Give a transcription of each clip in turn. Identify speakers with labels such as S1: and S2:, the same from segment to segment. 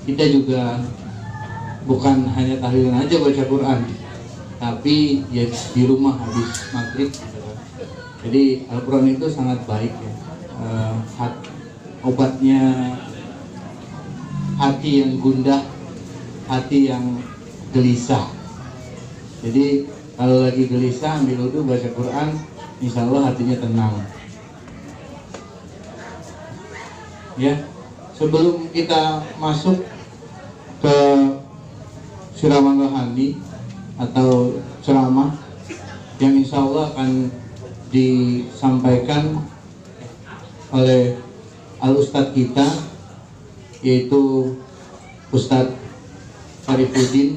S1: kita juga bukan hanya tahlilan aja baca Quran, tapi ya di rumah habis maghrib gitu kan. Jadi Al-Quran itu sangat baik ya. Obatnya hati yang gundah, hati yang gelisah. Jadi kalau lagi gelisah ambil wudhu baca Quran, insya Allah hatinya tenang. Ya, sebelum kita masuk ke ceramah rohani atau ceramah yang insya Allah akan disampaikan oleh al-ustadz kita, yaitu Ustadz Syarifuddin.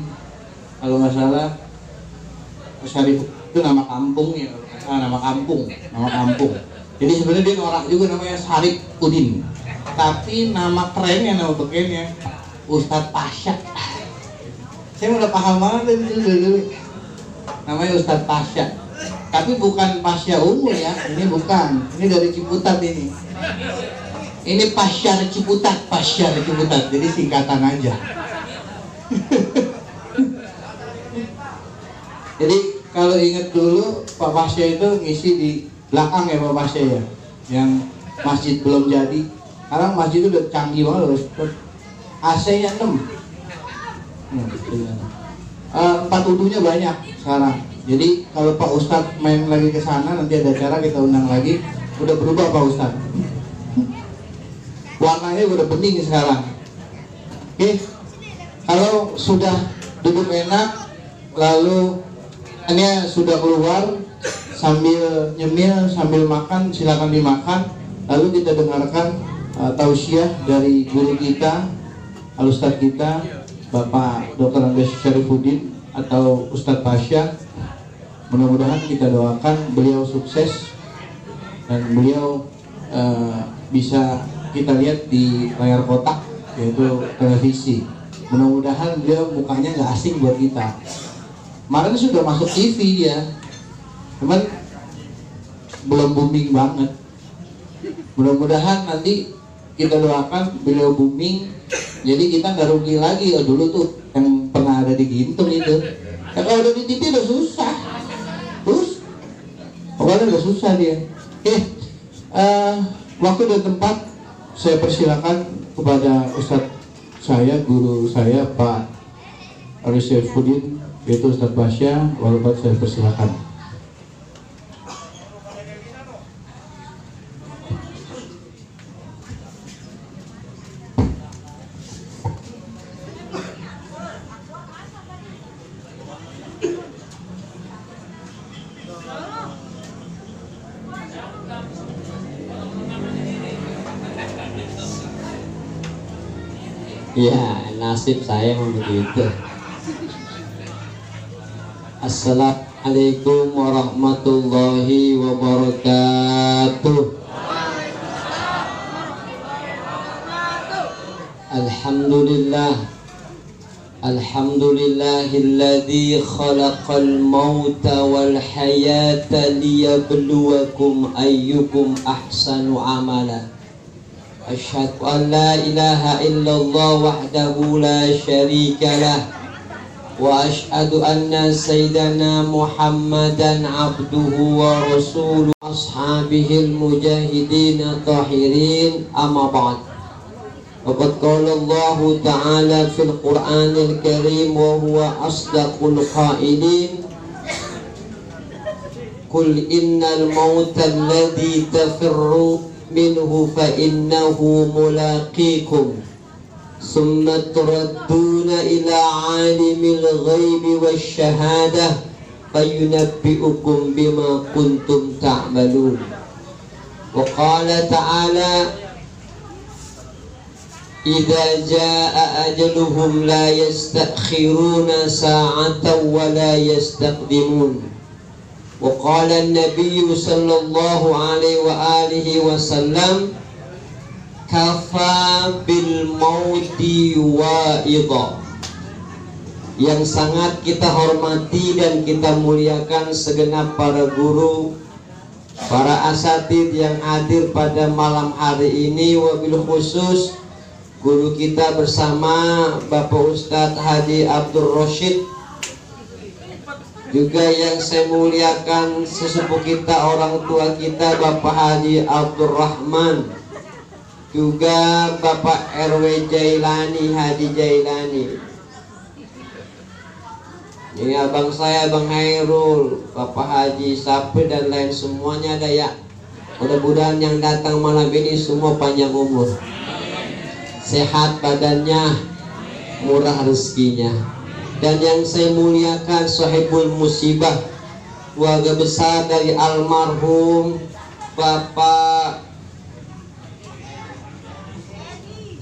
S1: Kalau nggak salah Syarif itu nama kampung ya, nama kampung. Jadi sebenarnya dia norak juga, namanya Syarifuddin, tapi nama kerennya, nama bekennya Ustadz Pasha. Saya udah paham banget dulu. Namanya Ustadz Pasha. Tapi bukan Pasha Ungu ya, ini bukan. Ini dari Ciputat ini. Ini Pasyar Ciputat. Jadi singkatan aja. Jadi kalau ingat dulu Pak Pasha itu ngisi di belakang ya Pak Pasha ya, yang masjid belum jadi. Sekarang masjid itu udah canggih banget, AC-nya 6. 4 wudhunya banyak sekarang. Jadi kalau Pak Ustadz main lagi ke sana, nanti ada acara kita undang lagi. Udah berubah Pak Ustadz. Warnanya udah bening sekarang. Oke. Kalau sudah duduk enak, lalu ini sudah keluar, sambil nyemil, sambil makan, silakan dimakan. Lalu kita dengarkan tausiah dari guru kita, al-ustadz kita, Bapak Dr. Andes Syarifuddin atau Ustadz Pasha. Mudah-mudahan kita doakan beliau sukses dan beliau bisa kita lihat di layar kotak, yaitu televisi. Mudah-mudahan beliau mukanya nggak asing buat kita. Kemarin sudah masuk TV dia, cuman belum booming banget. Mudah-mudahan nanti kita doakan beliau booming, jadi kita nggak rugi lagi. Dulu tuh yang pernah ada di Gintung itu, kalau udah di TV udah susah. Terus pokoknya udah susah dia. Oke, waktu dan tempat saya persilakan kepada Ustadz saya, guru saya Pak Aris Syarifuddin, yaitu Ustadz Pasha. Walaupun saya persilakan.
S2: Ya, nasib saya begitu. Assalamualaikum warahmatullahi wabarakatuh. Alhamdulillah. Alhamdulillahilladzi khalaqal mauta wal hayata liyabluwakum ayyukum ahsanu amala. Asyhadu an la ilaha illallah wahdahu la syarika lah, wa asyhadu anna sayyidana Muhammadan abduhu wa rasuluh ashabihil mujahidin tahirin, amma ba'd. Faqad qala Allah ta'ala fil Qur'anil Karim wa huwa asdaqul qailin, qul innal mauta alladhi tafirru minhu fa innahu mulaqikum summa turadduna ila alimil ghaibi wasyahadah fayunabbi'ukum bima kuntum ta'malun. Wa qala ta'ala idza jaa ajaluhum la yastakhiruna sa'atan wa la yastaqdimun. Wa qala an-nabiy sallallahu alaihi wa alihi wasallam kafa bil mauti wa'idha. Yang sangat kita hormati dan kita muliakan segenap para guru, para asatidz yang hadir pada malam hari ini, wabil khusus guru kita bersama Bapak Ustadz Haji Abdul Rashid, juga yang saya muliakan sesepuh kita, orang tua kita Bapak Haji Abdul Rahman, juga Bapak RW Jailani, Haji Jailani. Ini abang saya, Bang Hairul, Bapak Haji Sapi, dan lain semuanya ada ya. Mudah-mudahan yang datang malam ini semua panjang umur, sehat badannya, murah rezekinya. Dan yang saya muliakan sahibul musibah, keluarga besar dari almarhum Bapak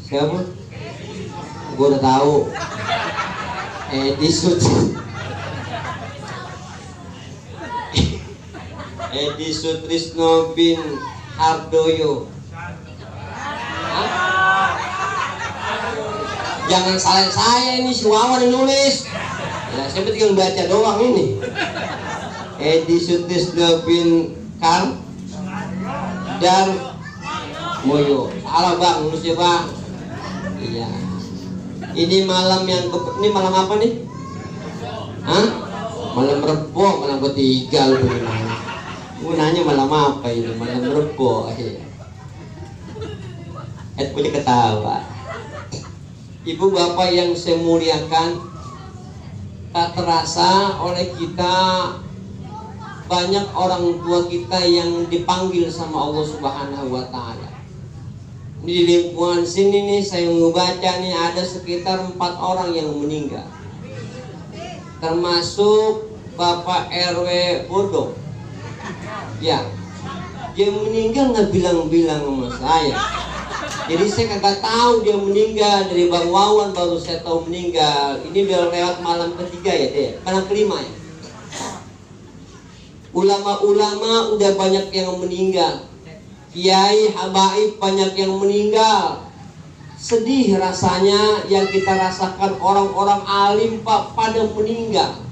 S2: siapa? Gue udah tahu. Edi Sutrisno bin Hardoyo. Jangan salahin saya, ini si Wawan yang nulis. Ya, saya tinggal baca doang ini. Edi Sutrisno bin Kar Dar Moyo. Salah bang, nulisnya bang. Iya. Ini malam ini malam apa nih? Hah? Malam Rebo, malam ketiga lu bagaimana? Gue nanya malam apa ini? Malam Rebo. Boleh ketawa. Ibu bapak yang saya muliakan, tak terasa oleh kita banyak orang tua kita yang dipanggil sama Allah Subhanahu wa Ta'ala. Di lingkungan sini nih, saya membaca nih ada sekitar 4 orang yang meninggal, termasuk Bapak RW Bodoh. Ya, dia meninggal nggak bilang-bilang sama saya. Jadi saya kagak tahu dia meninggal. Dari Bang Wawan baru saya tahu meninggal. Ini udah lewat malam ketiga ya deh, malam kelima ya. Ulama-ulama udah banyak yang meninggal, kiai habaib banyak yang meninggal. Sedih rasanya yang kita rasakan, orang-orang alim Pak pada meninggal.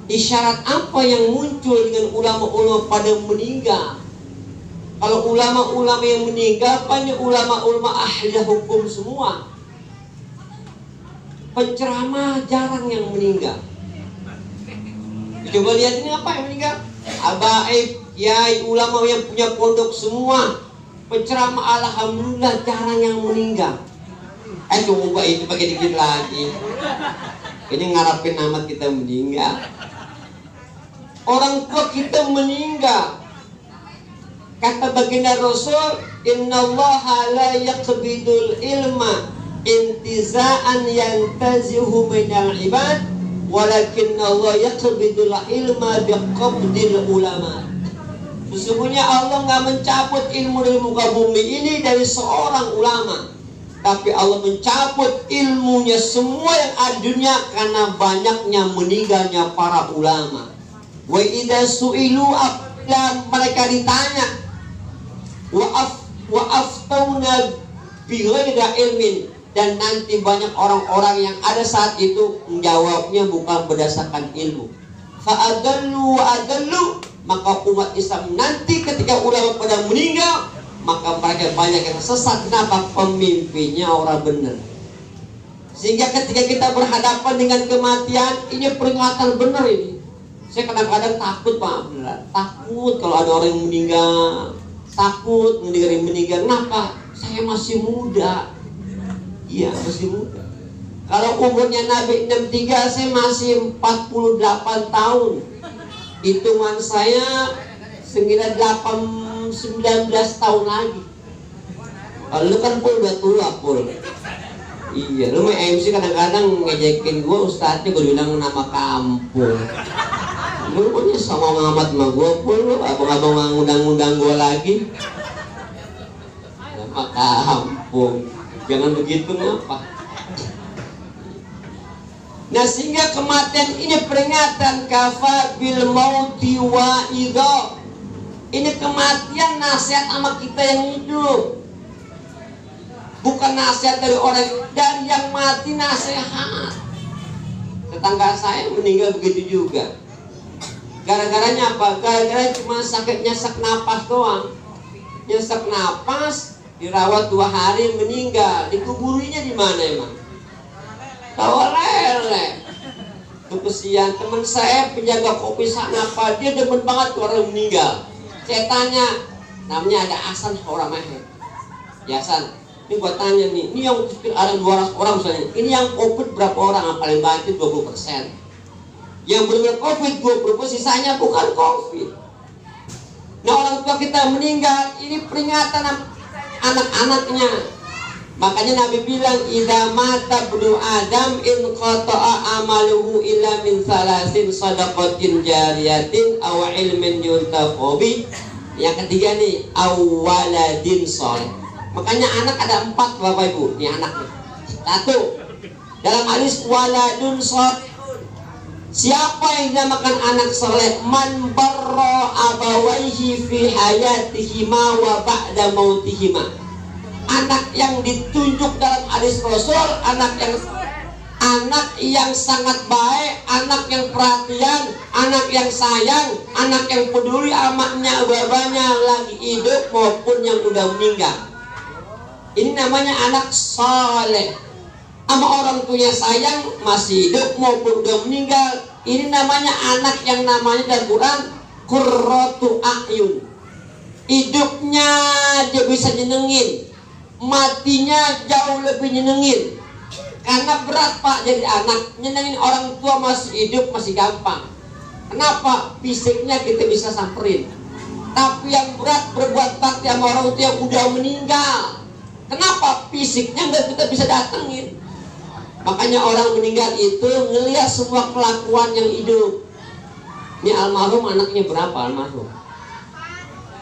S2: Isyarat apa yang muncul dengan ulama-ulama pada meninggal? Kalau ulama-ulama yang meninggal, banyak ulama-ulama ahli hukum semua. Penceramah jarang yang meninggal. Coba lihat ini apa yang meninggal? Habaib, kiai, ulama yang punya pondok semua. Penceramah alhamdulillah jarang yang meninggal. Coba itu pakai dikit lagi. Ini ngarapin amat kita meninggal. Orang tua kita meninggal. Kata baginda Rasul, innallaha la yaqbidul ilma intiza'an yantazihu minal ibad, walakinna Allah yaqbidul ilma biqabdil ulama. Sesungguhnya Allah nggak mencabut ilmu dari muka bumi ini dari seorang ulama, tapi Allah mencabut ilmunya semua yang ada di dunia karena banyaknya meninggalnya para ulama. Wa idza su'ilu, dan mereka ditanya, wa aftauna bighairi ilmin, dan nanti banyak orang-orang yang ada saat itu menjawabnya bukan berdasarkan ilmu. Fa'adallu wa adallu, maka umat Islam nanti ketika ulama pada meninggal, maka mereka banyak yang sesat. Kenapa? Pemimpinnya orang benar. Sehingga ketika kita berhadapan dengan kematian, ini peringatan benar ini. Saya kadang-kadang takut Pak, beneran takut kalau ada orang yang meninggal. Takut mendengar meninggal. Kenapa? Saya masih muda. Iya, masih muda. Kalau umurnya Nabi 63, saya masih 48 tahun. Hitungan saya 19 tahun lagi. Kalau lu kan Pul udah tua Pul. Iya, lu main MC kadang-kadang ngejekin gue, ustadznya gue bilang nama kampung. Lu punya sama ngamat sama gue Pul, lu abang-abang ngundang-ngundang gue lagi. Nama kampung. Jangan begitu ngapa. Nah, sehingga kematian ini peringatan, kafa bil mauti wa idha. Ini kematian nasihat sama kita yang hidup, bukan nasihat dari orang. Dan yang mati nasihat. Tetangga saya meninggal begitu juga. Gara-garanya apa? Gara-gara cuma sakit nyesak napas doang. Nyesak napas, dirawat 2 hari meninggal. Dikuburinya di mana emang? Tawarele. Itu kesian. Teman saya penjaga kopi sana apa, dia demen banget orang meninggal. Saya tanya, namanya ada Hasan Horamahe. Ya Hasan, ini gua tanya nih, ini yang ada 200 orang misalnya, ini yang COVID berapa orang? Yang paling banyak 20%. Yang benar COVID 20%, sisanya bukan COVID. Nah, orang tua kita meninggal, ini peringatan anak-anaknya. Makanya Nabi bilang, idza mata ibnu Adam in qata'a amaluhu illa min salasin sadaqatin jariyatin aw ilmin yuntafa'u bi. Yang ketiga nih, awaladin soleh. Makanya anak ada 4 Bapak Ibu, ini anaknya. 1, dalam hadis waladun soleh. Siapa yang dinamakan anak soleh? Man barra abawaihi fi hayatihima wa ba'da mautihima. Anak yang ditunjuk dalam hadis Rasul, anak yang sangat baik, anak yang perhatian, anak yang sayang, anak yang peduli amaknya, babanya lagi hidup maupun yang udah meninggal. Ini namanya anak soleh. Sama orang tuanya sayang, masih hidup maupun udah meninggal. Ini namanya anak yang namanya dalam Quran qurratu a'yun. Hidupnya dia bisa nyenengin, matinya jauh lebih nyenengin. Karena berat Pak jadi anak. Nyenengin orang tua masih hidup masih gampang. Kenapa? Fisiknya kita bisa samperin. Tapi yang berat berbuat bakti sama orang tua yang udah meninggal. Kenapa? Fisiknya nggak kita bisa datengin. Makanya orang meninggal itu ngelihat semua kelakuan yang hidup. Ini almarhum anaknya berapa almarhum?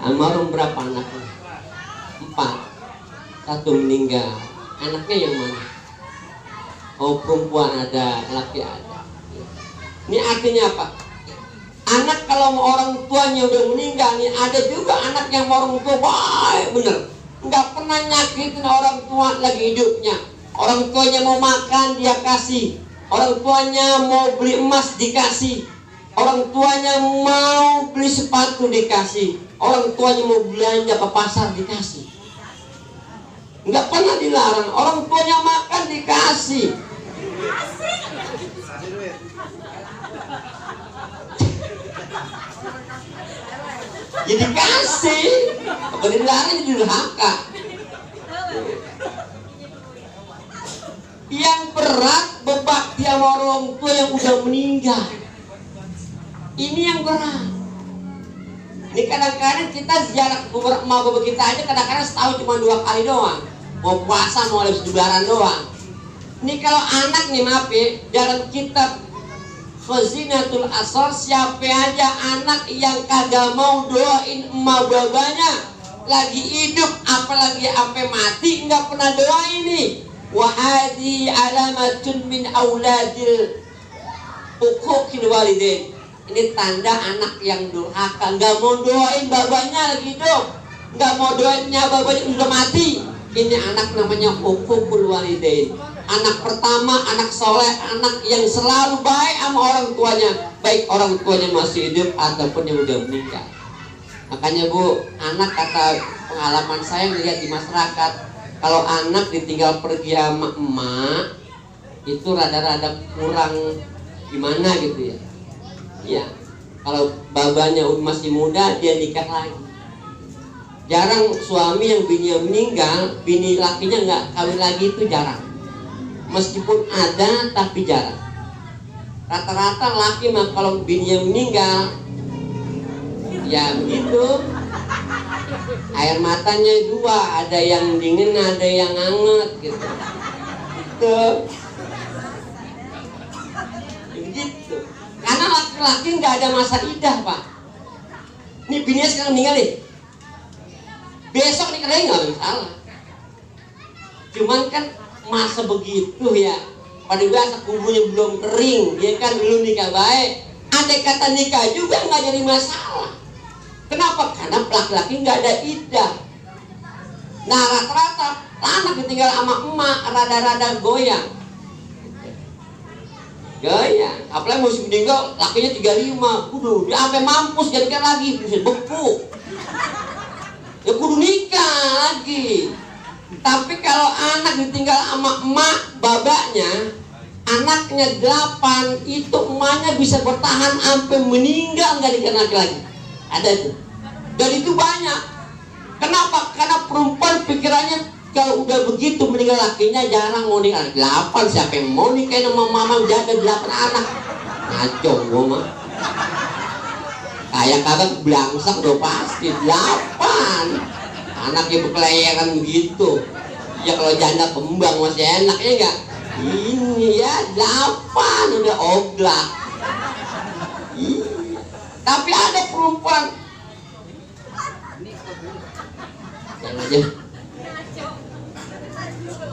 S2: Almarhum berapa anaknya? 4. 1 meninggal. Anaknya yang mana? Oh, perempuan ada, laki ada. Ini artinya apa? Anak kalau mau orang tuanya udah meninggal nih, ada juga anak yang mau orang tua baik bener, nggak pernah nyakitin orang tua lagi hidupnya. Orang tuanya mau makan dia kasih, orang tuanya mau beli emas dikasih, orang tuanya mau beli sepatu dikasih, orang tuanya mau belanja ke pasar dikasih. Nggak pernah dilarang, orang tuanya makan dikasih. Jadi kasih, kalau dilarang jadi durhaka. Yang berat berbakti sama orang tua yang udah meninggal. Ini yang berat. Ini kadang-kadang kita ziarah kubur emak bapak kita aja kadang-kadang setahun cuma 2 kali doang. Mau puasa mau habis lebaran doang. Ini kalau anak nih maaf ya, dalam kitab Khazinatul Asrar, siapa aja anak yang kagak mau doain emak babanya lagi hidup apalagi sampai mati nggak pernah doa ini. Wahadi alamatun min auladil uquqil walidain. Ini tanda anak yang durhaka, nggak mau doain babanya lagi hidup, nggak mau doainnya babanya udah mati. Ini anak namanya uququl walidain. Anak pertama, anak soleh, anak yang selalu baik sama orang tuanya, baik orang tuanya masih hidup ataupun yang udah meninggal. Makanya Bu, anak kata pengalaman saya melihat di masyarakat, kalau anak ditinggal pergi sama emak itu rada-rada kurang gimana gitu ya. Ya, kalau babanya masih muda dia nikah lagi. Jarang suami yang bininya meninggal, bini lakinya nggak kawin lagi itu jarang. Meskipun ada tapi jarang. Rata-rata laki mah kalau bininya meninggal ya begitu. Air matanya 2, ada yang dingin, ada yang hangat gitu. Gitu. Begitu. Karena laki-laki nggak ada masa idah Pak. Ini bininya sekarang meninggal nih. Besok nikahnya nggak masalah. Cuman kan masa begitu ya. Pada biasa kubunya belum kering, dia kan belum nikah baik. Andai kata nikah juga nggak jadi masalah. Kenapa? Karena laki-laki nggak ada idah. Nah rata-rata anak ditinggal sama emak rada-rada goyang. Goyang. Apalagi musim meninggal lakinya 35. Kudu dia sampai mampus jadikan lagi bisa beku. Ya kudu nikah lagi. Tapi kalau anak ditinggal sama emak babaknya, anaknya 8, itu emaknya bisa bertahan sampai meninggal nggak nikah lagi. Ada itu. Dan itu banyak. Kenapa? Karena perempuan pikirannya kalau udah begitu meninggal lakinya jarang mau nikah. 8 siapa yang mau nikah sama mama jaga 8 anak? Ngaco gua mah. Kayak kagak belangsak udah pasti 8. Anaknya berkelayakan begitu. Ya kalau janda kembang masih enak ya enggak? Ini ya 8 udah oblak. Tapi ada perempuan yang aja.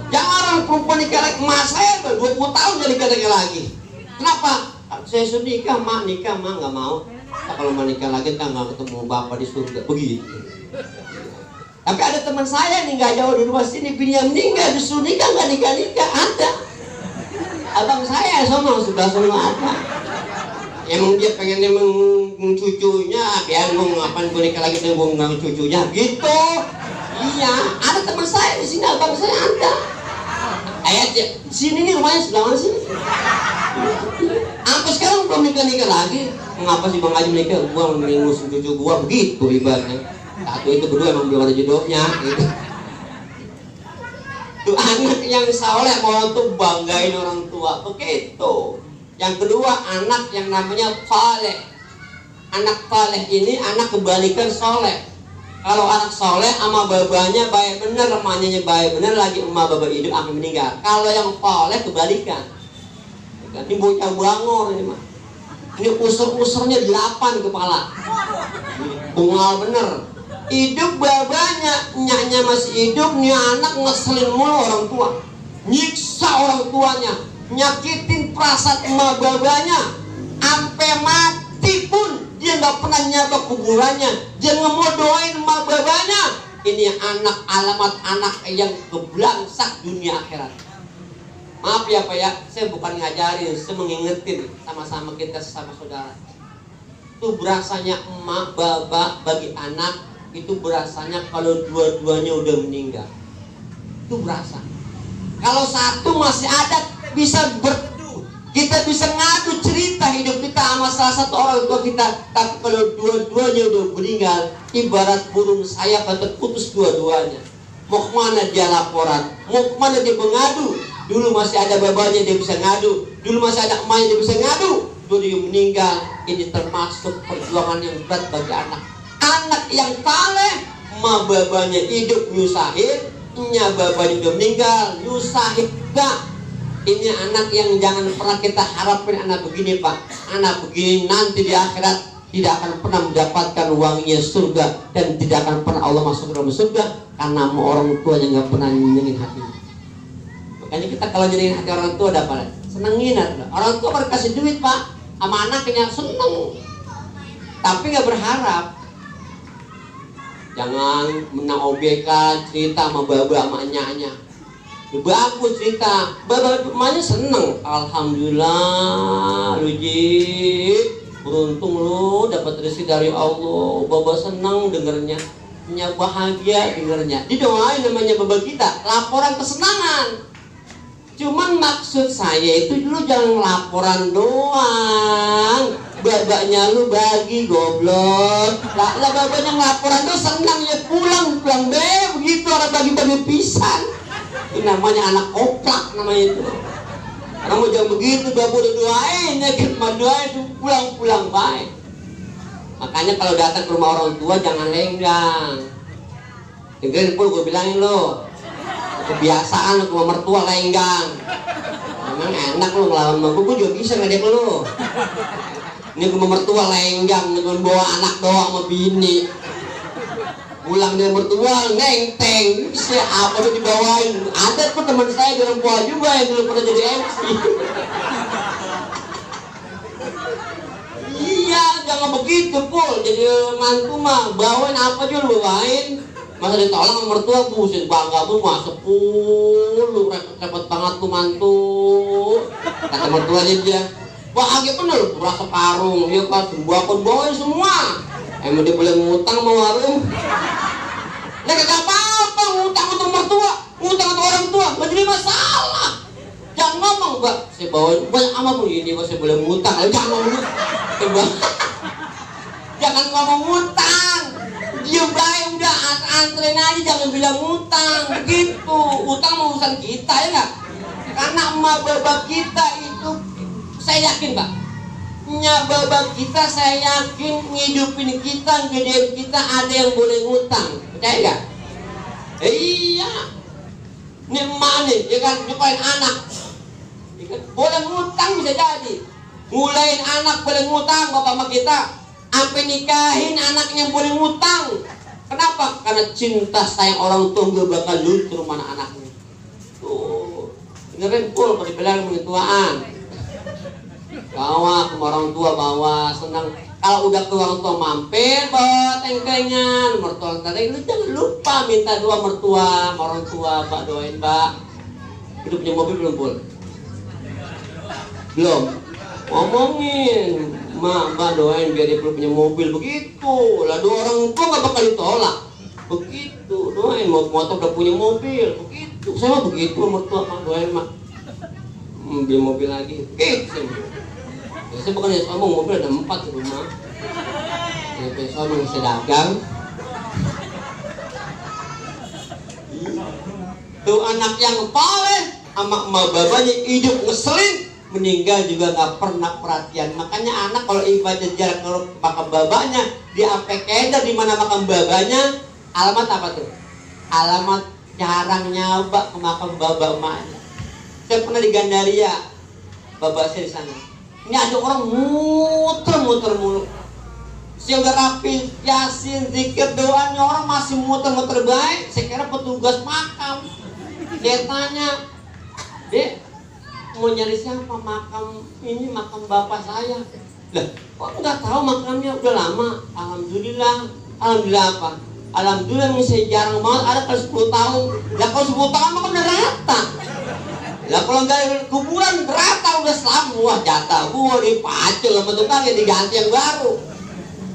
S2: Jangan orang perempuan nikah lagi. Emak saya 20 tahun jadi nikah lagi. Kenapa? Saya sudah nikah, mak nikah, mak nggak mau. Nah, kalau mau nikah lagi kita nggak ketemu bapak di surga. Begitu. Tapi ada teman saya nih nggak jauh di rumah sini, bininya meninggal disuruh nikah nggak nikah ada. Abang saya sama sebelah sana ada. Emang dia pengen emang cucunya, biar gue ngapain gue nikah lagi dengan gue nggak cucunya gitu. Iya, ada teman saya di sini, abang saya ada. Ayat sini nih rumahnya sebelah mana sini? Sampai sekarang belum nikah lagi. Mengapa sih Bang Haji menikah? Gua mengurus cucu gua begitu ibaratnya. Satu itu berdua emang belum ada jodohnya gitu. Tuh anak yang soleh mau tuh banggain orang tua begitu. Yang kedua anak yang namanya saleh. Anak saleh ini anak kebalikan soleh. Kalau anak soleh sama babanya baik bener, emaknya baik bener, lagi emak baba hidup akan meninggal. Kalau yang soleh kebalikan. Ini bocah bangor ini mah. Ini usur-usurnya 8 kepala. Bungal bener. Hidup babanya, nyaknya masih hidup, nih anak ngeselin mulu orang tua. Nyiksa orang tuanya, nyakitin perasaan emak babanya. Sampai mati pun dia nggak pernah nyabak kuburannya. Dia nggak mau doain emak babanya. Ini anak alamat anak yang keblangsak dunia akhirat. Maaf ya Pak ya, saya bukan ngajarin, saya mengingetin sama-sama kita sama saudara. Itu berasanya emak, bapak bagi anak itu berasanya kalau dua-duanya udah meninggal. Itu berasa. Kalau satu masih ada bisa berteduh, kita bisa ngadu cerita hidup kita sama salah satu orang tua kita. Tapi kalau dua-duanya udah meninggal, ibarat burung sayap terputus dua-duanya. Mau kemana dia laporan? Mau kemana dia mengadu? Dulu masih ada babanya dia bisa ngadu, dulu masih ada emaknya dia bisa ngadu. Dulu dia meninggal. Ini termasuk perjuangan yang berat bagi anak. Anak yang saleh, emak babanya hidup nyusahin, nya babanya udah meninggal nyusahin juga. Ini anak yang jangan pernah kita harapin anak begini Pak. Anak begini nanti di akhirat tidak akan pernah mendapatkan wanginya surga, dan tidak akan pernah Allah masuk ke dalam surga karena orang tuanya nggak pernah nyenengin hatinya. Makanya kita kalau nyenengin hati orang tua ada apa? Senengin orang tua berkasih duit Pak sama anaknya, seneng, tapi nggak berharap. Jangan menang obyekan cerita sama baba sama nyanya. Bagus cerita, baba emaknya seneng. Alhamdulillah lu Ji, beruntung lu dapat rezeki dari Allah. Baba seneng dengernya, nya bahagia dengernya. Didoain namanya baba kita, laporan kesenangan. Cuman maksud saya itu dulu jangan laporan doang. Babanya lu bagi goblok. Lah babanya laporan tuh senang ya pulang begitu orang bagi-bagi pisan. Itu namanya anak koplak namanya itu. Kamu jangan begitu, bapak udah doain ya kan, doain itu pulang baik. Makanya kalau datang ke rumah orang tua jangan lenggang. Dengerin pul gue bilangin lo. Kebiasaan lu ke mertua lenggang. Emang enak lu ngelawan sama gue juga bisa ngedek lu. Ini ke mertua lenggang dengan bawa anak doang sama bini. Pulang dari mertua nengteng, bisa apa tuh dibawain. Ada tuh teman saya di Rempoa juga yang dulu pernah jadi MC. Iya, jangan begitu pul. Jadi mantu mah bawain apa aja lu bawain. Masa ditolak sama mertua, buset bangga lu masuk lu repot banget lu mantu. Kata mertuanya dia, bahagia bener, berasa karung, ya kan, bawain semua. Emang dia boleh ngutang sama warung? Nah kagak apa-apa ngutang untuk mertua. ngutang ke orang tua nggak jadi masalah. Jangan ngomong, Mbak, saya bawa banyak amat pun ini, Mbak, saya boleh ngutang. Jangan ngomong, jangan ngomong ngutang. Dia baik udah antren aja, jangan bilang ngutang. Begitu, utang mau urusan kita ya nggak? Karena emak bapak kita itu, saya yakin, Pak, nyak bapak kita saya yakin ngidupin kita, gedein kita ada yang boleh ngutang. Percaya nggak? Iya. Ini emak nih, ya kan, nyukain anak. Ya kan? Boleh ngutang bisa jadi. Ngulain anak boleh ngutang bapak sama kita. Sampai nikahin anaknya boleh ngutang. Kenapa? Karena cinta sayang orang tua gak bakal luntur mana anaknya. Tuh, dengerin pul kalau dibilang pengetuaan. Bawa ke orang tua, bawa senang. Kalau udah ke orang tua mampir bawa tengklengnya, mertua tadi lu jangan lupa minta doa mertua, orang tua, Pak doain Mbak. Udah punya mobil belum pul? Belum. Ngomongin, Mbak doain biar dia punya mobil begitu. Lah doa orang tua nggak bakal ditolak. Begitu doain mau motor udah punya mobil begitu. Saya mah begitu mertua Mak doain Mak. Beli mobil lagi. Saya bukan ya ngomong mobil ada 4 di rumah. Ya besok masih dagang. Tuh anak yang paling sama emak babanya hidup ngeselin, meninggal juga nggak pernah perhatian. Makanya anak kalau ibadah jarak ke makam babanya, dia sampai keder di mana makam babanya. Alamat apa tuh? Alamat jarang nyoba ke makam baba emaknya. Saya pernah di Gandaria, babak saya di sana. Ini ada orang muter-muter mulu. Saya udah rapi, yasin, zikir, doanya orang masih muter-muter baik. Saya kira petugas makam. Saya tanya, Dek, mau nyari siapa? Makam ini makam bapak saya. Lah, kok nggak tahu makamnya udah lama? Alhamdulillah. Alhamdulillah apa? Alhamdulillah saya jarang banget ada kalau 10 tahun. Lah kalau 10 tahun mah udah rata. Lah kalau nggak kuburan rata udah selama. Wah jatah gua dipacul sama tukang yang diganti yang baru.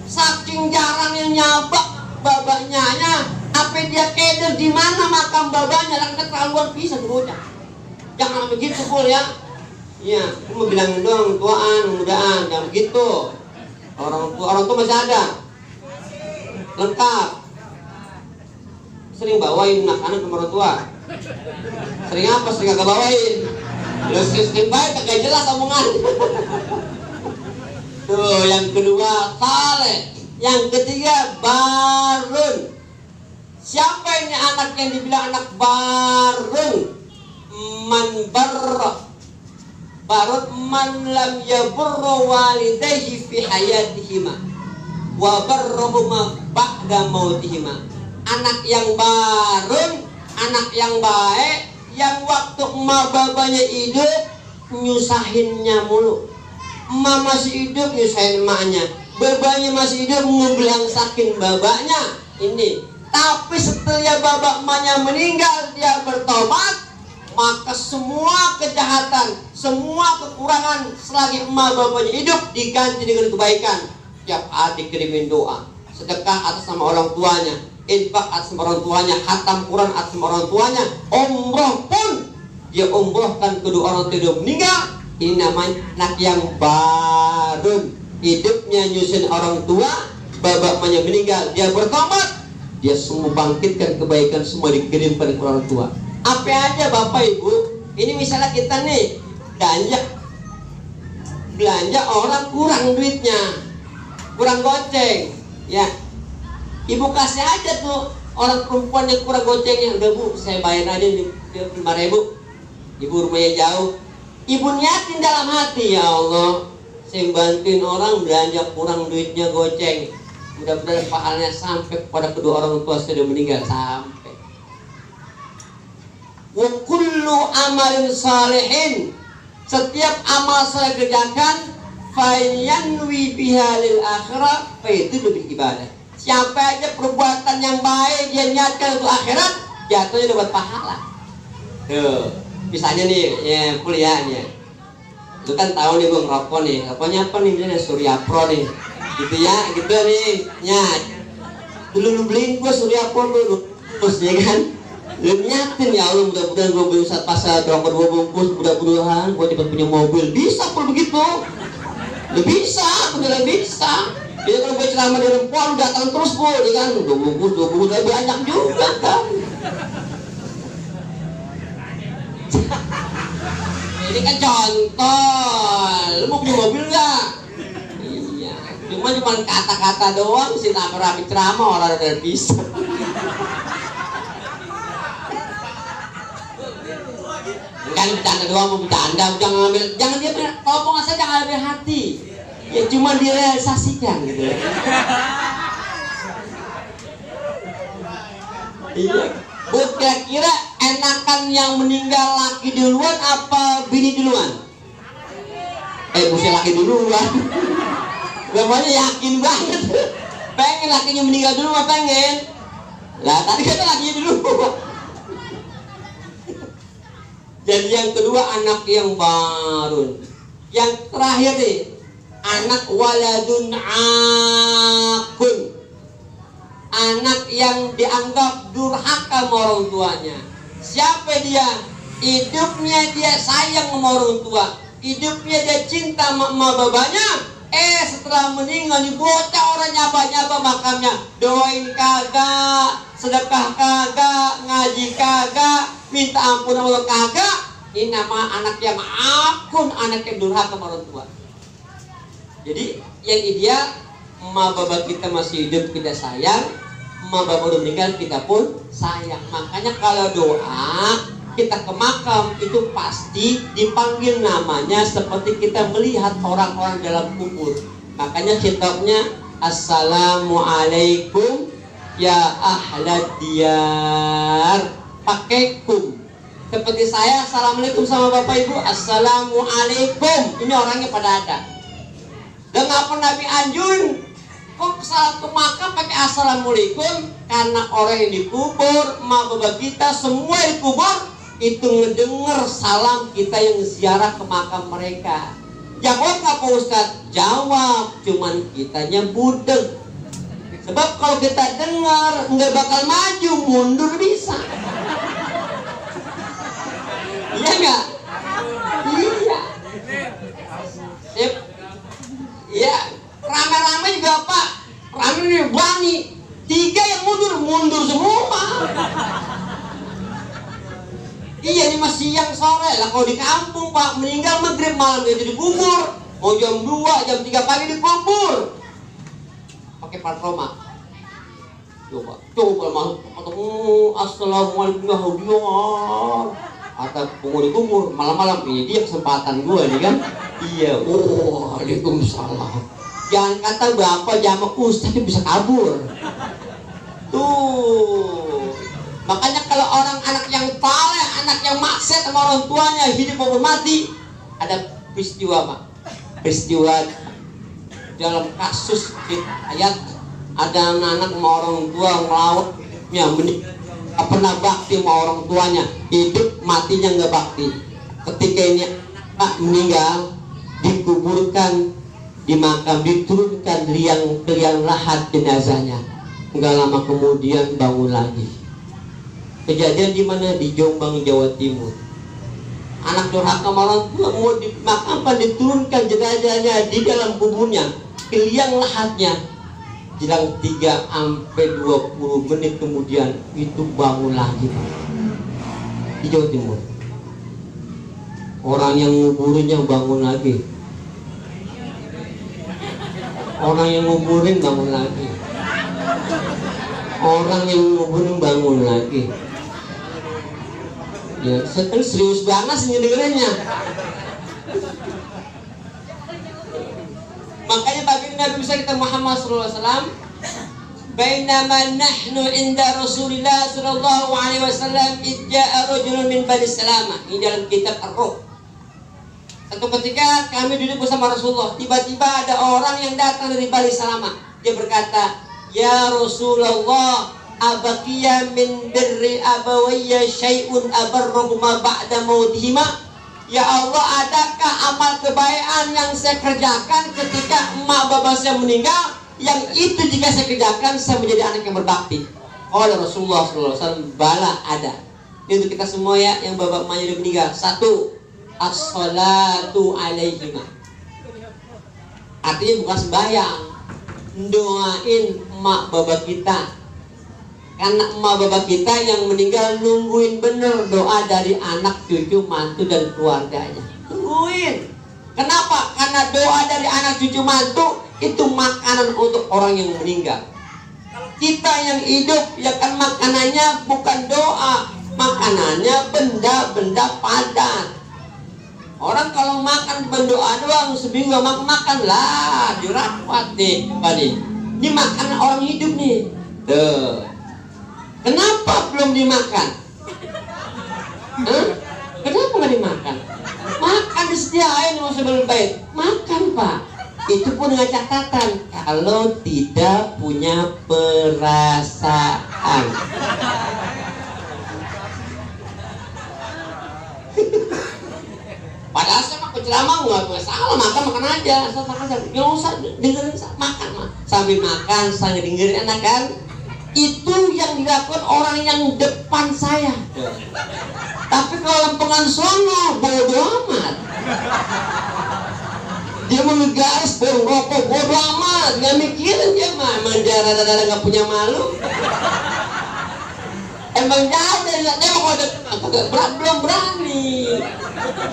S2: Saking jarang yang nyabak babanya, apa dia keder di mana makam babanya, lah keterlaluan bisa bocah. Jangan begitu pul ya. Iya, aku mau bilang doang tuaan, mudahan jangan begitu. Orang tua masih ada, lengkap. Sering bawain makanan ke orang tua. Sering apa? Sering kagak bawain. Lu sering baik kagak jelas omongan. Tuh yang kedua saleh, yang ketiga barun. Siapa ini anak yang dibilang anak barun? Man barra. Barun man lam yaburra walidayhi fi hayatihima wa barrahuma ba'da mautihima. Anak yang barun, anak yang baik, yang waktu emak babanya hidup nyusahinnya mulu. Emak masih hidup nyusahin emaknya, babanya masih hidup ngebelangsakin babanya. Ini, tapi setelah babak emaknya meninggal, dia bertobat, maka semua kejahatan, semua kekurangan selagi emak babanya hidup diganti dengan kebaikan. Tiap hari kirimin doa, sedekah atas nama orang tuanya, infak atas nama orang tuanya, khatam Quran atas nama orang tuanya, umroh pun dia umrohkan kedua orang tua dia meninggal. Ini namanya anak yang baru, hidupnya nyusun orang tua, bapaknya meninggal, dia bertobat, dia semua bangkitkan kebaikan semua dikirimkan ke orang tua. Apa aja bapak ibu, ini misalnya kita nih belanja orang kurang duitnya, kurang goceng, ya ibu kasih aja tuh orang perempuan yang kurang gocengnya. Udah bu, saya bayar aja 5.000. Ibu rumahnya jauh, ibu niatin dalam hati, ya Allah, saya bantuin orang belanja kurang duitnya goceng, mudah-mudahan pahalanya sampai kepada kedua orang tua sudah meninggal. Sampai wa kullu amalin salihin, setiap amal saya kerjakan fayanwi biha lil akhirah, itu lebih ibadah. Siapa aja perbuatan yang baik dia niatkan untuk akhirat, jatuhnya dapat pahala. Tuh, misalnya nih, ya kuliahnya, lu kan tahu nih gua ngerokok nih, rokoknya apa nih, misalnya Surya Pro nih, gitu ya, gitu nih, ya. Dulu lu beliin gua Surya Pro dulu, terus ya kan, Niatin ya Allah, mudah-mudahan gue beli saat pasar dua bungkus, mudah-mudahan gue cepat punya mobil. Bisa pun begitu. Udah bisa, beneran bisa. Jadi kalau gue ceramah di Rempon datang terus bu, ya kan? Dua bungkus udah banyak juga kan. Ini kan contoh. Lu mau punya mobil nggak? Iya. Cuma kata-kata doang sih, rapi ceramah orang udah bisa. Kan bercanda doang, mau bercanda, jangan dia kalau mau ngasih jangan ambil hati. Ya cuma direalisasikan gitu. Iya. Bu, kira-kira enakan yang meninggal laki duluan apa bini duluan? Mesti laki duluan. Namanya yakin banget. Pengen lakinya meninggal dulu mah pengen. Lah tadi kata lakinya dulu. Jadi yang kedua anak yang baru. Yang terakhir nih, anak waladun akun. Anak yang dianggap durhaka sama orang tuanya. Siapa dia? Hidupnya dia sayang sama orang tua, hidupnya dia cinta sama emak babanya. Setelah meninggal nih bocah orang nyapa-nyapa makamnya, doain kagak, sedekah kagak, ngaji kagak, minta ampun Allah kagak. Ini nama anak yang akun, anak yang durhaka sama orang tua. Jadi yang ideal, emak bapak kita masih hidup kita sayang, emak bapak udah meninggal kita pun sayang. Makanya kalau doa kita ke makam itu pasti dipanggil namanya seperti kita melihat orang-orang dalam kubur. Makanya kitabnya Assalamualaikum ya ahlad diyar, pakai kum. Seperti saya Assalamualaikum sama bapak ibu, Assalamualaikum. Ini orangnya pada ada. Dan ngapa Nabi anjurin kok saat ke makam pakai Assalamualaikum? Karena orang yang dikubur, emak bapak kita semua yang dikubur itu ngedenger salam kita yang ziarah ke makam mereka. Jawab nggak Pak Ustadz? Jawab, cuman kitanya budeg. Sebab kalau kita dengar nggak bakal maju, mundur bisa. Iya nggak? Iya. Sip. Iya. Rame-rame juga Pak. Rame nih berani. 3 yang mundur semua. Iya, ini masih siang sore lah. Kalau di kampung Pak, meninggal maghrib malam itu dikubur. Mau jam 2, jam 3 pagi dikubur. Pakai patroma. Coba masuk ketemu Assalamualaikum ya Hudiyar. Kata penghuni kubur, malam-malam ini dia kesempatan gue nih kan. Iya, waalaikumsalam. Jangan kata bapak jamak ustaz bisa kabur. Tuh. Makanya kalau orang anak yang saleh, anak yang maksiat sama orang tuanya hidup maupun mati, ada peristiwa Pak. Peristiwa dalam kasus ayat ada anak sama orang tua ngelawan, ya pernah bakti sama orang tuanya, hidup matinya nggak bakti. Ketika ini Pak meninggal, dikuburkan di makam, diturunkan liang lahat jenazahnya. Nggak lama kemudian bangun lagi. Kejadian di mana? Di Jombang, Jawa Timur. Anak durhaka orang tua mau dimakamkan, diturunkan jenazahnya di dalam kuburnya, ke liang lahatnya. Jelang 3-20 menit kemudian itu bangun lagi di Jawa Timur. Orang yang nguburinnya bangun lagi. Orang yang nguburin bangun lagi. Orang yang nguburin bangun lagi. Ya, sekarang serius banget sih ngedengerinnya. Makanya baginda Nabi besar kita Muhammad SAW, bainama nahnu inda Rasulillah sallallahu alaihi wasallam idja'a rajulun min Bani Salamah. Ini dalam kitab Ar-Ruh. Satu ketika kami duduk bersama Rasulullah, tiba-tiba ada orang yang datang dari Bani Salamah. Dia berkata, "Ya Rasulullah, abaqiya min birri abawayya syai'un abarrahuma ba'da mautihima?" Ya Allah, adakah amal kebaikan yang saya kerjakan ketika emak bapak saya meninggal, yang itu jika saya kerjakan saya menjadi anak yang berbakti? Qala Rasulullah SAW, bala ada. Ini untuk kita semua ya, yang bapak emaknya udah meninggal. Satu, as-salatu alaihima. Artinya bukan sembahyang, doain emak bapak kita. Karena emak bapak kita yang meninggal nungguin bener doa dari anak, cucu, mantu, dan keluarganya. Tungguin. Kenapa? Karena doa dari anak, cucu, mantu itu makanan untuk orang yang meninggal. Kita yang hidup, ya kan makanannya bukan doa, makanannya benda-benda padat. Orang kalau makan berdoa doang seminggu makan lah, dirawat deh, ini makanan orang hidup nih. Tuh. Kenapa belum dimakan? Kenapa nggak dimakan? Makan disediain mau sebelum baik. Makan pak. Itu pun dengan catatan kalau tidak punya perasaan. Padahal sama penceramah nggak masalah, makan aja, asal makan aja. Nggak usah dengerin, makan mah. Sambil makan, sambil dengerin enak kan? Itu yang dilakukan orang yang depan saya. Tapi kalau lempengan sono bodo amat. Dia menggaris berrokok bodo amat, nggak mikirin dia mah. Emang dia rada-rada nggak punya malu. Emang jauh dari dia belum berani.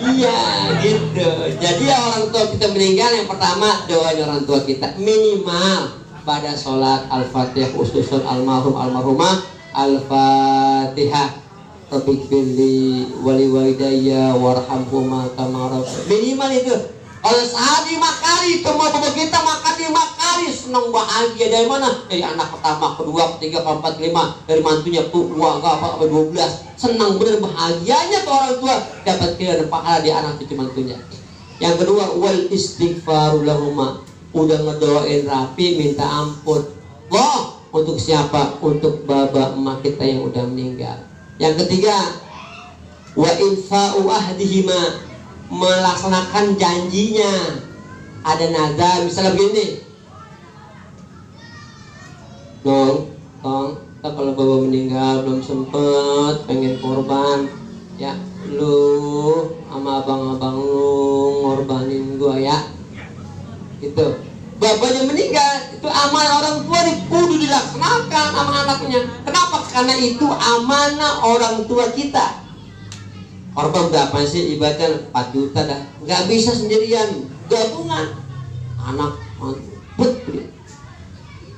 S2: Iya gitu. Jadi orang tua kita meninggal, yang pertama doanya orang tua kita minimal pada sholat al-fatihah khususun almarhum almarhumah al-fatihah Rabbighfirli wali walidayya warhamhuma kama rabbayani. Minimal itu. Kalau sehari 5 kali, itu mau bapak kita makan 5 kali, senang bahagia. Dari mana? Dari anak pertama, kedua, ketiga, keempat, kelima, dari mantunya keluarga apa 12. Senang bener, bahagianya tuh orang tua dapat kira pahala di anak cucu mantunya. Yang kedua, wal istighfaru lahuma. Udah ngedoain rapi, minta ampun. Loh, untuk siapa? Untuk bapak emak kita yang udah meninggal. Yang ketiga, wa infa'u ahdihima. Melaksanakan janjinya. Ada nazar, misalnya begini, Tong, kalau bapak meninggal belum sempet pengen korban, ya lu sama abang-abang lu ngorbanin gua ya. Itu bapaknya meninggal, itu amanah orang tua kudu dilaksanakan sama anaknya. Kenapa? Karena itu amanah orang tua kita. Korban berapa sih? Ibaratnya 4 juta dah. Nggak bisa sendirian, gabungan. Anak betul.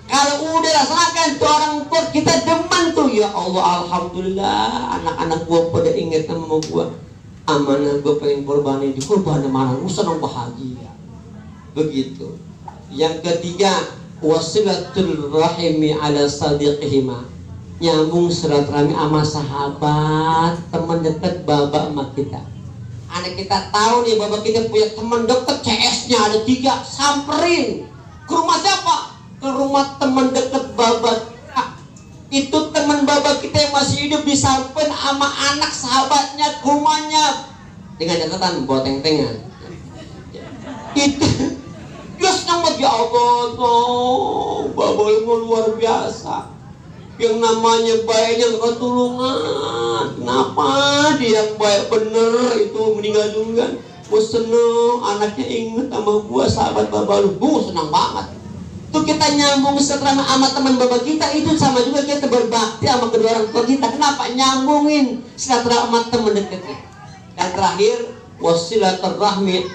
S2: Kalau udah laksanakan tuh orang tua kita demen tuh, ya Allah alhamdulillah anak-anak gua pada inget sama gua. Amanah gua pengen korbanin di korban mana, lu senang bahagia. Begitu. Yang ketiga, wasilatul rahimi ala sadiqihima. Nyambung silaturahmi sama sahabat, teman dekat bapak emak kita. Anak kita tahu nih bapak kita punya teman dekat, CS-nya ada 3, samperin. Ke rumah siapa? Ke rumah teman dekat bapak kita. Itu teman bapak kita yang masih hidup, disamperin sama anak sahabatnya ke rumahnya. Dengan catatan boteng-tengan. Itu dia senang banget, ya Allah, bapak lu luar biasa. Yang namanya baiknya ketulungan. Kenapa dia yang baik bener itu meninggal duluan? Gue seneng anaknya inget sama gue, sahabat bapak lu. Gue senang banget. Tuh kita nyambung setelah sama teman bapak kita, itu sama juga kita berbakti sama kedua orang tua kita. Kenapa? Nyambungin setelah sama teman dekat. Dan terakhir, wasilaturrahmi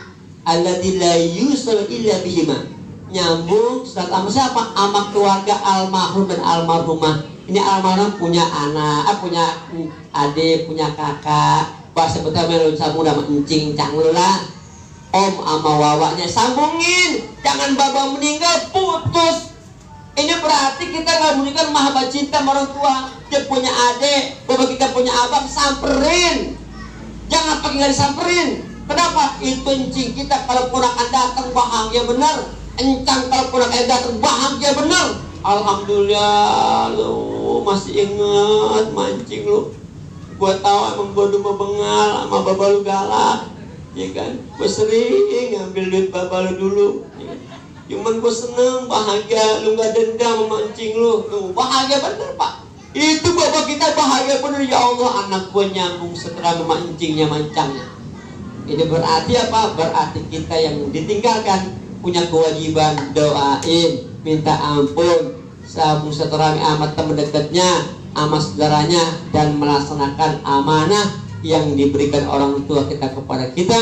S2: alladzi la yusal illa bihima. Nyambung sama siapa? Sama keluarga almarhum dan almarhumah. Ini almarhum punya anak, punya adik, punya kakak. Bahasa pertama lu sambung sama encing canglu lah. Om sama wawaknya sambungin. Jangan bapak meninggal putus. Ini berarti kita nggak meninggal mahabbah cinta sama orang tua. Dia punya adik, bapak kita punya abang, samperin. Jangan pakai nggak disamperin. Kenapa? Itu encing kita kalau ponakan datang bahagia benar. Encang kalau ponakan datang bahagia benar. Alhamdulillah lu masih inget mancing lu. Gua tahu emang gua dulu bengal sama bapak lu galak, ya kan? Gua sering ngambil duit bapak lu dulu, ya kan? Cuman gua seneng bahagia lu nggak dendam sama mancing lu. Bahagia bener pak. Itu bapak kita bahagia benar, ya Allah, anak gua nyambung setelah memancingnya mancangnya. Ini berarti apa? Berarti kita yang ditinggalkan punya kewajiban doain, minta ampun, sambung silaturahmi amat teman dekatnya, amat saudaranya, dan melaksanakan amanah yang diberikan orang tua kita kepada kita.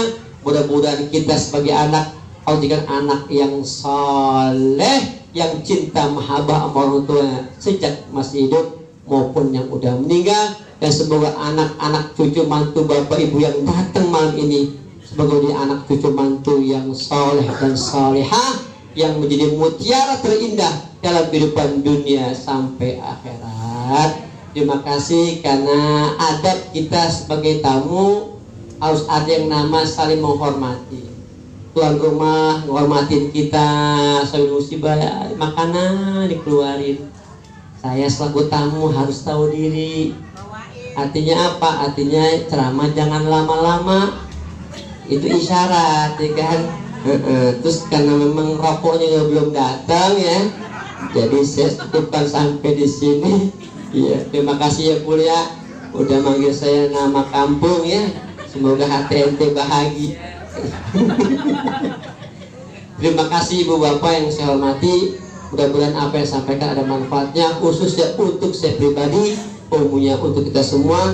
S2: Mudah-mudahan kita sebagai anak Allah jadikan anak yang saleh, yang cinta mahabbah sama orang tuanya sejak masih hidup maupun yang udah meninggal. Dan semoga anak-anak cucu mantu bapak ibu yang datang malam ini semoga dia anak cucu mantu yang saleh dan salihah, yang menjadi mutiara terindah dalam kehidupan dunia sampai akhirat. Terima kasih, karena adab kita sebagai tamu harus ada yang nama saling menghormati. Tuan rumah menghormatin kita, sambil musibah makanan dikeluarin. Saya selaku tamu harus tahu diri. Artinya apa? Artinya ceramah jangan lama-lama. Itu isyarat, ya kan? Terus karena memang rokoknya belum datang ya, jadi saya cukupkan sampai di sini. Iya, terima kasih ya Bulia, udah manggil saya nama kampung ya. Semoga hati ente bahagia. Terima kasih ibu bapak yang saya hormati. Mudah-mudahan apa yang sampaikan ada manfaatnya, khususnya untuk saya pribadi, umumnya untuk kita semua.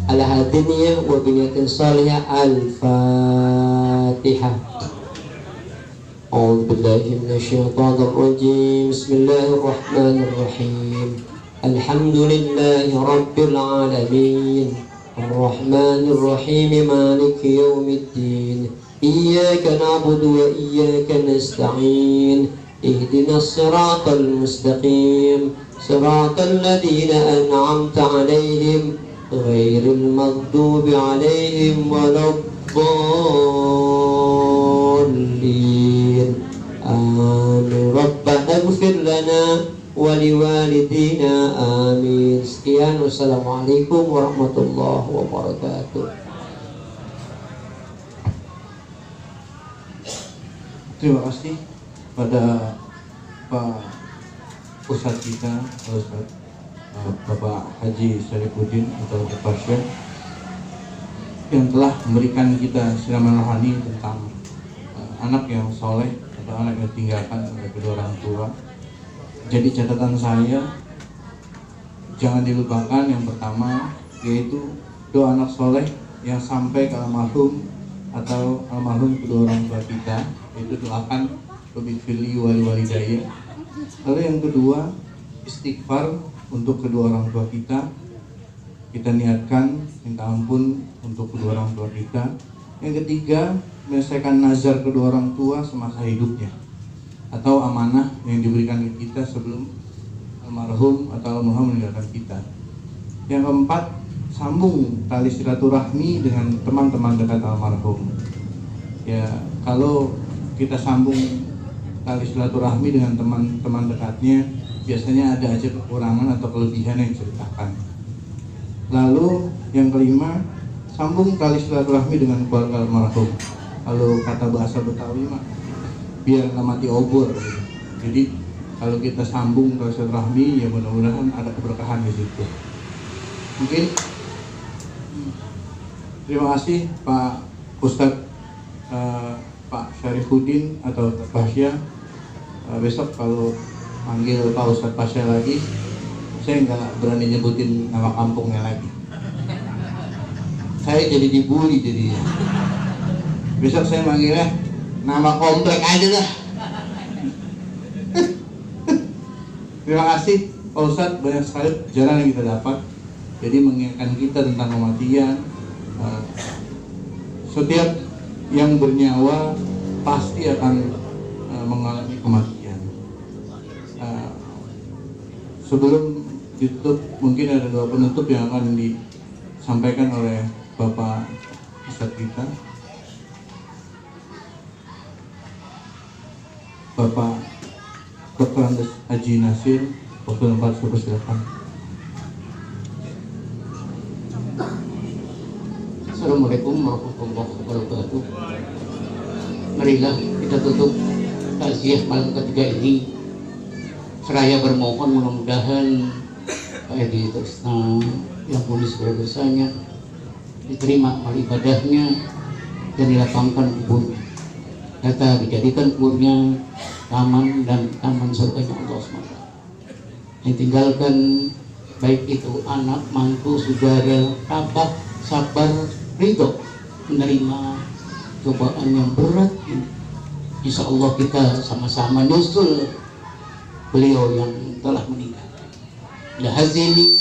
S2: Ala hadiniyah wa biniyatin salihah. Al-Fatihah. A'udzu billahi minasyaitonir rajim. Bismillahirrahmanirrahim. Alhamdulillahi rabbil alamin. Ar-Rahmanir Rahim. Maliki yaumiddin. Iyyaka na'budu wa iyyaka nasta'in. Ihdinas siratal mustaqim. Siratal ladzina an'amta 'alaihim ghairil maghdubi 'alaihim waladdallin. Amin. Rabbana ighfir lana wa liwalidina. Amin. Sekian, wassalamualaikum warahmatullahi wabarakatuh.
S1: Terima kasih pada Pak Ustadz kita, Bapak Haji Syarifuddin atau Bapak Syekh, yang telah memberikan kita siraman rohani tentang anak yang soleh atau anak yang ditinggalkan oleh kedua orang tua. Jadi catatan saya, jangan dilupakan yang pertama, yaitu doa anak soleh yang sampai ke almarhum atau almarhum kedua orang tua kita, itu doakan Rabbighfirli wa liwalidayya. Lalu yang kedua, istighfar untuk kedua orang tua kita. Kita niatkan minta ampun untuk kedua orang tua kita. Yang ketiga, menyelesaikan nazar kedua orang tua semasa hidupnya atau amanah yang diberikan ke kita sebelum almarhum atau almarhum meninggalkan kita. Yang keempat, sambung tali silaturahmi dengan teman-teman dekat almarhum. Ya, kalau kita sambung tali silaturahmi dengan teman-teman dekatnya, biasanya ada aja kekurangan atau kelebihan yang diceritakan. Lalu yang kelima, sambung tali silaturahmi dengan keluarga almarhum. Kalau kata bahasa Betawi mah, biar nggak mati obor. Jadi kalau kita sambung tali silaturahmi, ya mudah-mudahan ada keberkahan di situ. Mungkin terima kasih Pak Ustadz Pak Syarifuddin atau Pak Pasya. Besok kalau manggil Pak Ustadz Pasya lagi, saya nggak berani nyebutin nama kampungnya lagi. Saya jadi dibully jadinya. Besok saya manggilnya nama komplek aja dah. Terima kasih Pak Ustadz, banyak sekali pelajaran yang kita dapat. Jadi mengingatkan kita tentang kematian. Setiap yang bernyawa pasti akan mengalami kematian. Sebelum ditutup, mungkin ada doa penutup yang akan disampaikan oleh Bapak Ustadz kita, Bapak Dr. Andes Haji Nasir. Waktu tempat silakan.
S3: Assalamualaikum warahmatullahi wabarakatuh. Marilah kita tutup takziah malam ketiga ini seraya bermohon mudah-mudahan Pak Edi Trisna yang pulih segala dosanya, diterima amal ibadahnya dan dilapangkan kuburnya. Kata dijadikan kuburnya taman dan taman surganya Allah SWT. Yang tinggalkan baik itu anak, mantu, saudara, tabah, sabar, ridho menerima cobaan yang berat ini. Insya Allah kita sama-sama nyusul beliau yang telah meninggal. Lahazini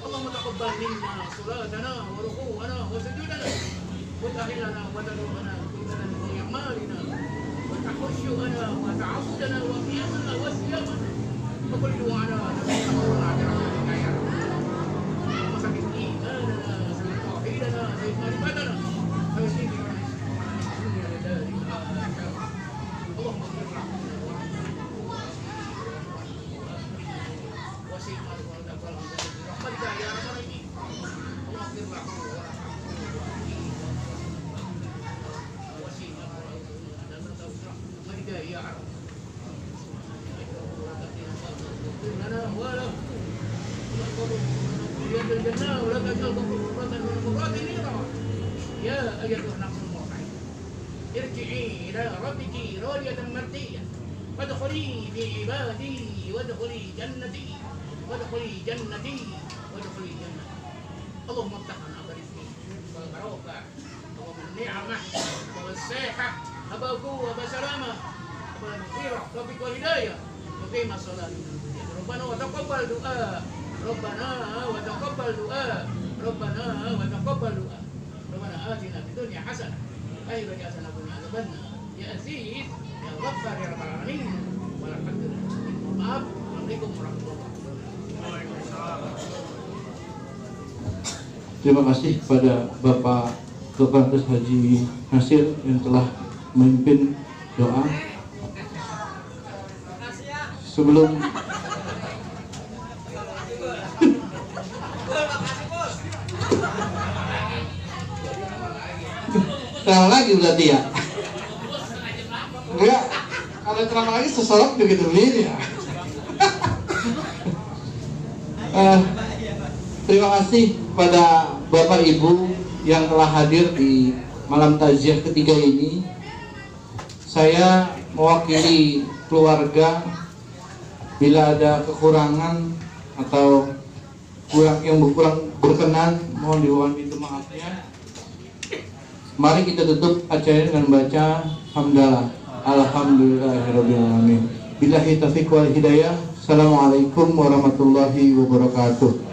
S4: اللهم تقبل منا صلاتنا وركوعنا وسجودنا وتأهلنا وتدعونا كلنا من أعمالنا وتحشؤنا وتعبدنا وقيامنا وصيامنا وكل دعانا تقبلنا على رحمتك يا رب. وسكن إيماننا سكن توحيدنا سكن معرفتنا فيسير اللهم اغفر لنا وسيما رحمتك يا رب العالمين. اللهم اغفر له وسيما رحمتك يا رب لنا وله رياض الجنة ولا تجعل كفرة من كفرات النار. يا أيتها النفس المطمئنة ارجعي إلى ربك راضية مرضية فادخلي في عبادي وادخلي جنتي وادخلي جنتي وادخلي جنتي. اللهم افتح لنا برزقك والبركة والنعمة والصحة وبقوة وسلامة ومغفرة وتوفيق والهداية وقيم الصلاة. ربنا وتقبل دعاء ربنا وتقبل دعاء ربنا وتقبل دعاء. ربنا آتنا في الدنيا حسنة وفي الآخرة حسنة وقنا عذاب النار. يا عزيز يا غفار يا رب العالمين. والحمد لله. Maaf. Assalamualaikum warahmatullahi wabarakatuh.
S1: Terima kasih kepada Bapak Dr. Haji Nasir yang telah memimpin doa. Sebelum terang lagi berarti ya? Enggak, kalau terang lagi sesorok begitu ya. Terima kasih kepada Bapak Ibu yang telah hadir di malam takziah ketiga ini. Saya mewakili keluarga, bila ada kekurangan atau yang kurang berkenan, mohon dimohon minta maafnya. Mari kita tutup acara dengan baca hamdalah. Alhamdulillahirabbil alamin. Billahi taufiq wal hidayah. Assalamualaikum warahmatullahi wabarakatuh.